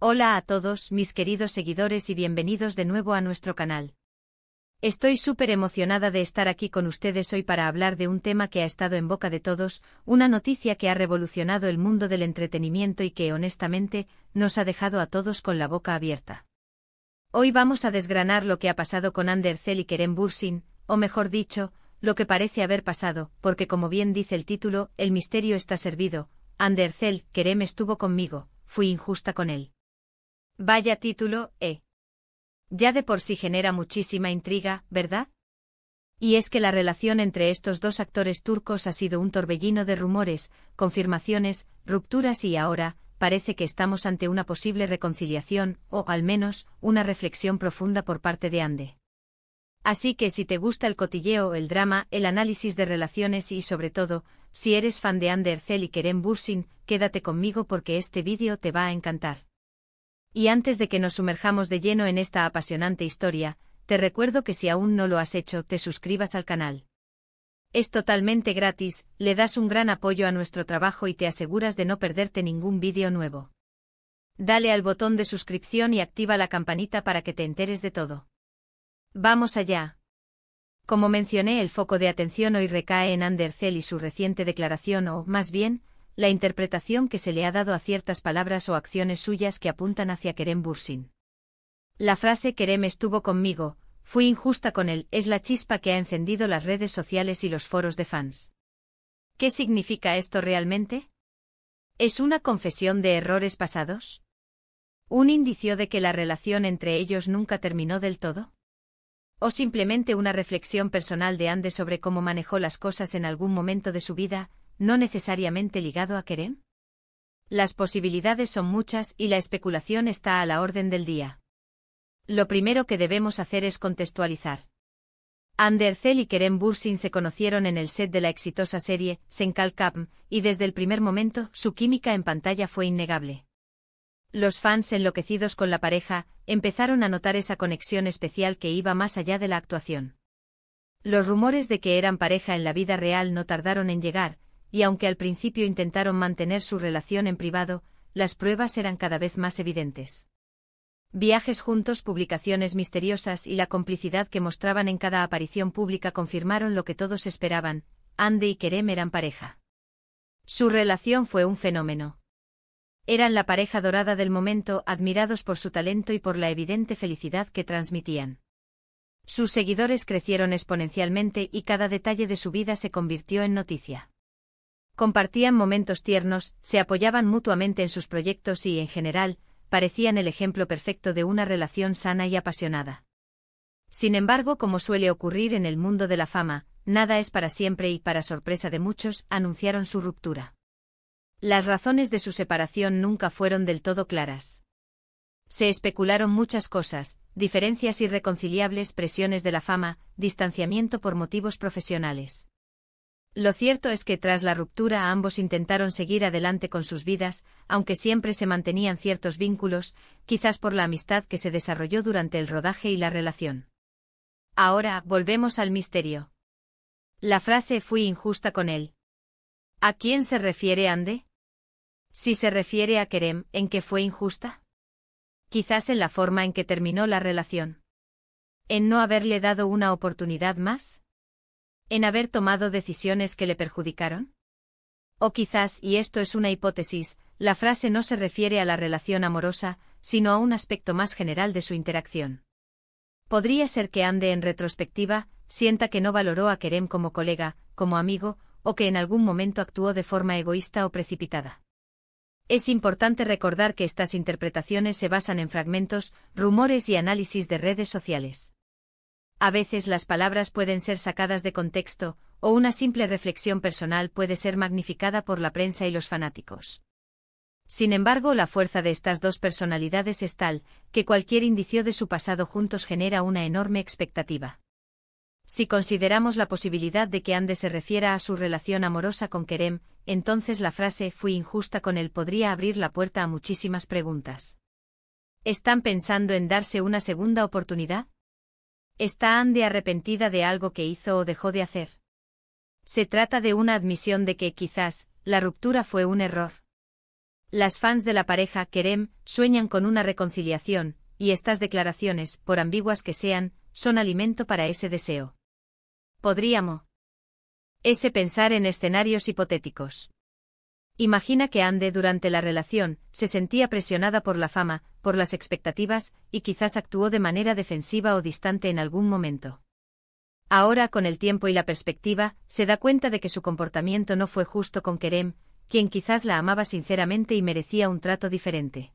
Hola a todos, mis queridos seguidores, y bienvenidos de nuevo a nuestro canal. Estoy súper emocionada de estar aquí con ustedes hoy para hablar de un tema que ha estado en boca de todos, una noticia que ha revolucionado el mundo del entretenimiento y que, honestamente, nos ha dejado a todos con la boca abierta. Hoy vamos a desgranar lo que ha pasado con Hande Erçel y Kerem Bürsin, o mejor dicho, lo que parece haber pasado, porque como bien dice el título, el misterio está servido. Hande Erçel, Kerem estuvo conmigo, fui injusta con él. Vaya título, ya de por sí genera muchísima intriga, ¿verdad? Y es que la relación entre estos dos actores turcos ha sido un torbellino de rumores, confirmaciones, rupturas y ahora, parece que estamos ante una posible reconciliación, o al menos, una reflexión profunda por parte de Hande. Así que si te gusta el cotilleo, el drama, el análisis de relaciones y sobre todo, si eres fan de Hande Erçel y Kerem Bürsin, quédate conmigo porque este vídeo te va a encantar. Y antes de que nos sumerjamos de lleno en esta apasionante historia, te recuerdo que si aún no lo has hecho, te suscribas al canal. Es totalmente gratis, le das un gran apoyo a nuestro trabajo y te aseguras de no perderte ningún vídeo nuevo. Dale al botón de suscripción y activa la campanita para que te enteres de todo. ¡Vamos allá! Como mencioné, el foco de atención hoy recae en Hande Erçel y su reciente declaración o, más bien, la interpretación que se le ha dado a ciertas palabras o acciones suyas que apuntan hacia Kerem Bürsin. La frase Kerem estuvo conmigo, fui injusta con él, es la chispa que ha encendido las redes sociales y los foros de fans. ¿Qué significa esto realmente? ¿Es una confesión de errores pasados? ¿Un indicio de que la relación entre ellos nunca terminó del todo? ¿O simplemente una reflexión personal de Hande sobre cómo manejó las cosas en algún momento de su vida, no necesariamente ligado a Kerem? Las posibilidades son muchas y la especulación está a la orden del día. Lo primero que debemos hacer es contextualizar. Hande Erçel y Kerem Bürsin se conocieron en el set de la exitosa serie Sen Kalkam, y desde el primer momento su química en pantalla fue innegable. Los fans, enloquecidos con la pareja, empezaron a notar esa conexión especial que iba más allá de la actuación. Los rumores de que eran pareja en la vida real no tardaron en llegar, y aunque al principio intentaron mantener su relación en privado, las pruebas eran cada vez más evidentes. Viajes juntos, publicaciones misteriosas y la complicidad que mostraban en cada aparición pública confirmaron lo que todos esperaban: Hande y Kerem eran pareja. Su relación fue un fenómeno. Eran la pareja dorada del momento, admirados por su talento y por la evidente felicidad que transmitían. Sus seguidores crecieron exponencialmente y cada detalle de su vida se convirtió en noticia. Compartían momentos tiernos, se apoyaban mutuamente en sus proyectos y, en general, parecían el ejemplo perfecto de una relación sana y apasionada. Sin embargo, como suele ocurrir en el mundo de la fama, nada es para siempre y, para sorpresa de muchos, anunciaron su ruptura. Las razones de su separación nunca fueron del todo claras. Se especularon muchas cosas: diferencias irreconciliables, presiones de la fama, distanciamiento por motivos profesionales. Lo cierto es que tras la ruptura ambos intentaron seguir adelante con sus vidas, aunque siempre se mantenían ciertos vínculos, quizás por la amistad que se desarrolló durante el rodaje y la relación. Ahora, volvemos al misterio. La frase «fui injusta con él». ¿A quién se refiere Hande? Si se refiere a Kerem, ¿en qué fue injusta? Quizás en la forma en que terminó la relación. ¿En no haberle dado una oportunidad más? ¿En haber tomado decisiones que le perjudicaron? O quizás, y esto es una hipótesis, la frase no se refiere a la relación amorosa, sino a un aspecto más general de su interacción. Podría ser que Hande, en retrospectiva, sienta que no valoró a Kerem como colega, como amigo, o que en algún momento actuó de forma egoísta o precipitada. Es importante recordar que estas interpretaciones se basan en fragmentos, rumores y análisis de redes sociales. A veces las palabras pueden ser sacadas de contexto, o una simple reflexión personal puede ser magnificada por la prensa y los fanáticos. Sin embargo, la fuerza de estas dos personalidades es tal, que cualquier indicio de su pasado juntos genera una enorme expectativa. Si consideramos la posibilidad de que Hande se refiera a su relación amorosa con Kerem, entonces la frase «fui injusta con él» podría abrir la puerta a muchísimas preguntas. ¿Están pensando en darse una segunda oportunidad? ¿Está Hande arrepentida de algo que hizo o dejó de hacer? ¿Se trata de una admisión de que, quizás, la ruptura fue un error? Las fans de la pareja Kerem sueñan con una reconciliación, y estas declaraciones, por ambiguas que sean, son alimento para ese deseo. Podríamos pensar en escenarios hipotéticos. Imagina que Ande durante la relación se sentía presionada por la fama, por las expectativas, y quizás actuó de manera defensiva o distante en algún momento. Ahora, con el tiempo y la perspectiva, se da cuenta de que su comportamiento no fue justo con Kerem, quien quizás la amaba sinceramente y merecía un trato diferente.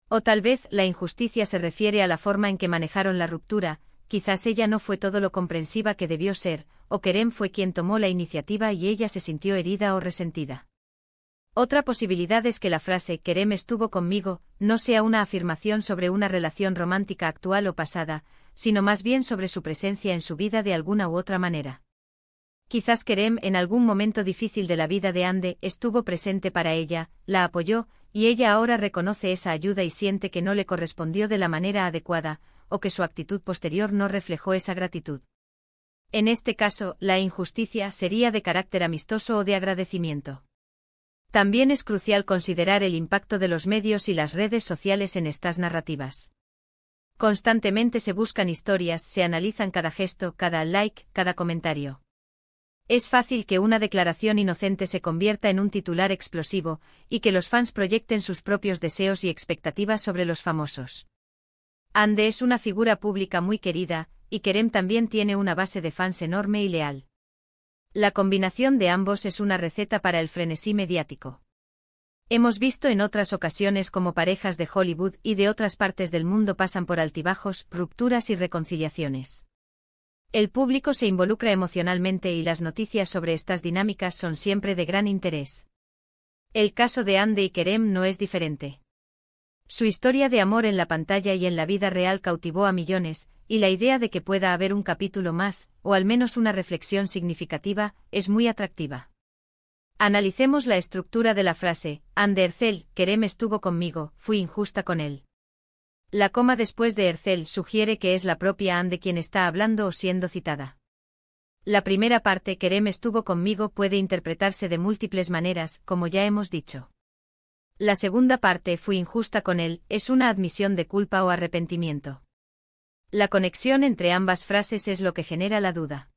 O tal vez la injusticia se refiere a la forma en que manejaron la ruptura, quizás ella no fue todo lo comprensiva que debió ser, o Kerem fue quien tomó la iniciativa y ella se sintió herida o resentida. Otra posibilidad es que la frase Kerem estuvo conmigo no sea una afirmación sobre una relación romántica actual o pasada, sino más bien sobre su presencia en su vida de alguna u otra manera. Quizás Kerem en algún momento difícil de la vida de Ande estuvo presente para ella, la apoyó, y ella ahora reconoce esa ayuda y siente que no le correspondió de la manera adecuada, o que su actitud posterior no reflejó esa gratitud. En este caso, la injusticia sería de carácter amistoso o de agradecimiento. También es crucial considerar el impacto de los medios y las redes sociales en estas narrativas. Constantemente se buscan historias, se analizan cada gesto, cada like, cada comentario. Es fácil que una declaración inocente se convierta en un titular explosivo, y que los fans proyecten sus propios deseos y expectativas sobre los famosos. Ande es una figura pública muy querida, y Kerem también tiene una base de fans enorme y leal. La combinación de ambos es una receta para el frenesí mediático. Hemos visto en otras ocasiones cómo parejas de Hollywood y de otras partes del mundo pasan por altibajos, rupturas y reconciliaciones. El público se involucra emocionalmente y las noticias sobre estas dinámicas son siempre de gran interés. El caso de Ande y Kerem no es diferente. Su historia de amor en la pantalla y en la vida real cautivó a millones, y la idea de que pueda haber un capítulo más, o al menos una reflexión significativa, es muy atractiva. Analicemos la estructura de la frase, Ande Ercel, Kerem estuvo conmigo, fui injusta con él. La coma después de Ercel sugiere que es la propia Ande quien está hablando o siendo citada. La primera parte, Kerem estuvo conmigo, puede interpretarse de múltiples maneras, como ya hemos dicho. La segunda parte, fui injusta con él, es una admisión de culpa o arrepentimiento. La conexión entre ambas frases es lo que genera la duda.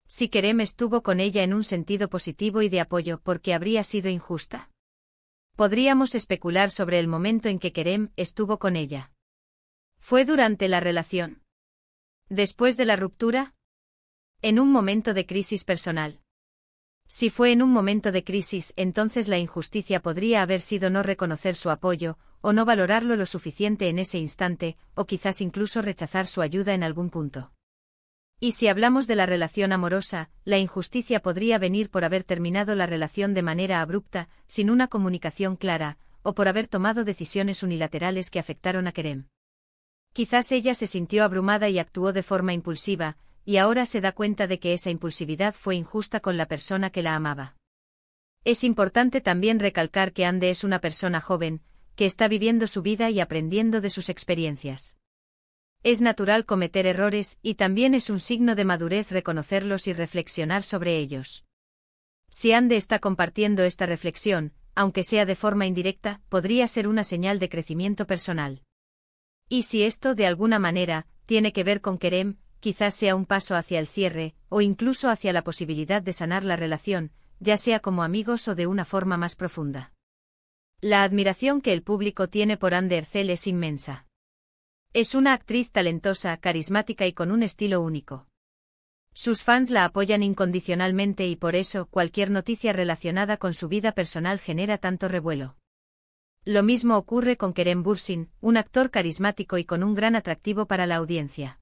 Si Kerem estuvo con ella en un sentido positivo y de apoyo, ¿por qué habría sido injusta? Podríamos especular sobre el momento en que Kerem estuvo con ella. ¿Fue durante la relación? ¿Después de la ruptura? ¿En un momento de crisis personal? Si fue en un momento de crisis, entonces la injusticia podría haber sido no reconocer su apoyo, o no valorarlo lo suficiente en ese instante, o quizás incluso rechazar su ayuda en algún punto. Y si hablamos de la relación amorosa, la injusticia podría venir por haber terminado la relación de manera abrupta, sin una comunicación clara, o por haber tomado decisiones unilaterales que afectaron a Kerem. Quizás ella se sintió abrumada y actuó de forma impulsiva, y ahora se da cuenta de que esa impulsividad fue injusta con la persona que la amaba. Es importante también recalcar que Ande es una persona joven, que está viviendo su vida y aprendiendo de sus experiencias. Es natural cometer errores y también es un signo de madurez reconocerlos y reflexionar sobre ellos. Si Ande está compartiendo esta reflexión, aunque sea de forma indirecta, podría ser una señal de crecimiento personal. Y si esto, de alguna manera, tiene que ver con Kerem, quizás sea un paso hacia el cierre, o incluso hacia la posibilidad de sanar la relación, ya sea como amigos o de una forma más profunda. La admiración que el público tiene por Ande Ercel es inmensa. Es una actriz talentosa, carismática y con un estilo único. Sus fans la apoyan incondicionalmente y por eso cualquier noticia relacionada con su vida personal genera tanto revuelo. Lo mismo ocurre con Kerem Bürsin, un actor carismático y con un gran atractivo para la audiencia.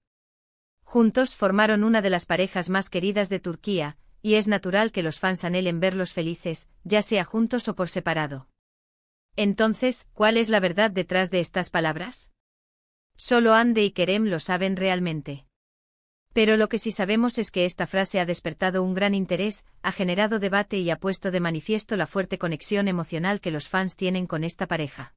Juntos formaron una de las parejas más queridas de Turquía, y es natural que los fans anhelen verlos felices, ya sea juntos o por separado. Entonces, ¿cuál es la verdad detrás de estas palabras? Solo Ande y Kerem lo saben realmente. Pero lo que sí sabemos es que esta frase ha despertado un gran interés, ha generado debate y ha puesto de manifiesto la fuerte conexión emocional que los fans tienen con esta pareja.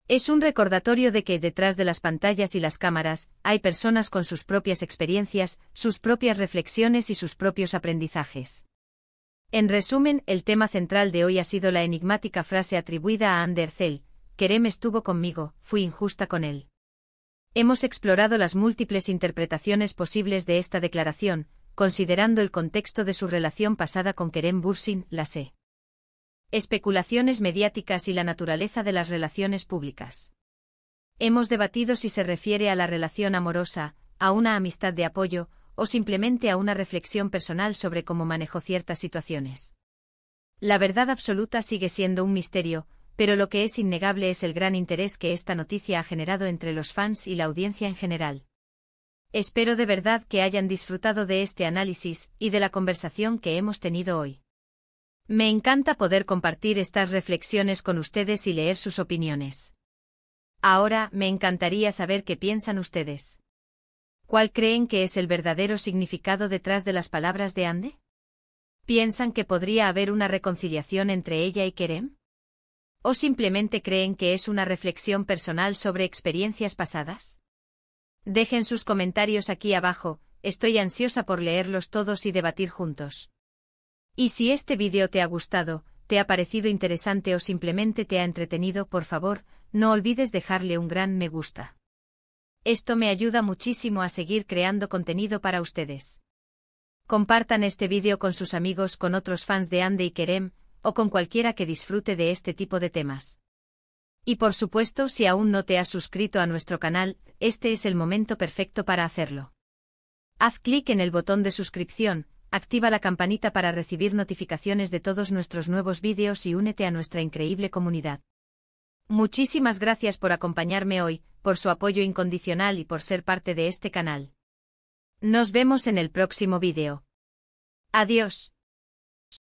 Es un recordatorio de que detrás de las pantallas y las cámaras, hay personas con sus propias experiencias, sus propias reflexiones y sus propios aprendizajes. En resumen, el tema central de hoy ha sido la enigmática frase atribuida a Ander Zell: Kerem estuvo conmigo, fui injusta con él. Hemos explorado las múltiples interpretaciones posibles de esta declaración, considerando el contexto de su relación pasada con Kerem Bürsin, las especulaciones mediáticas y la naturaleza de las relaciones públicas. Hemos debatido si se refiere a la relación amorosa, a una amistad de apoyo, o simplemente a una reflexión personal sobre cómo manejó ciertas situaciones. La verdad absoluta sigue siendo un misterio, pero lo que es innegable es el gran interés que esta noticia ha generado entre los fans y la audiencia en general. Espero de verdad que hayan disfrutado de este análisis y de la conversación que hemos tenido hoy. Me encanta poder compartir estas reflexiones con ustedes y leer sus opiniones. Ahora, me encantaría saber qué piensan ustedes. ¿Cuál creen que es el verdadero significado detrás de las palabras de Ande? ¿Piensan que podría haber una reconciliación entre ella y Kerem? ¿O simplemente creen que es una reflexión personal sobre experiencias pasadas? Dejen sus comentarios aquí abajo, estoy ansiosa por leerlos todos y debatir juntos. Y si este vídeo te ha gustado, te ha parecido interesante o simplemente te ha entretenido, por favor, no olvides dejarle un gran me gusta. Esto me ayuda muchísimo a seguir creando contenido para ustedes. Compartan este vídeo con sus amigos, con otros fans de Ande y Kerem, o con cualquiera que disfrute de este tipo de temas. Y por supuesto, si aún no te has suscrito a nuestro canal, este es el momento perfecto para hacerlo. Haz clic en el botón de suscripción, activa la campanita para recibir notificaciones de todos nuestros nuevos vídeos y únete a nuestra increíble comunidad. Muchísimas gracias por acompañarme hoy, por su apoyo incondicional y por ser parte de este canal. Nos vemos en el próximo vídeo. Adiós.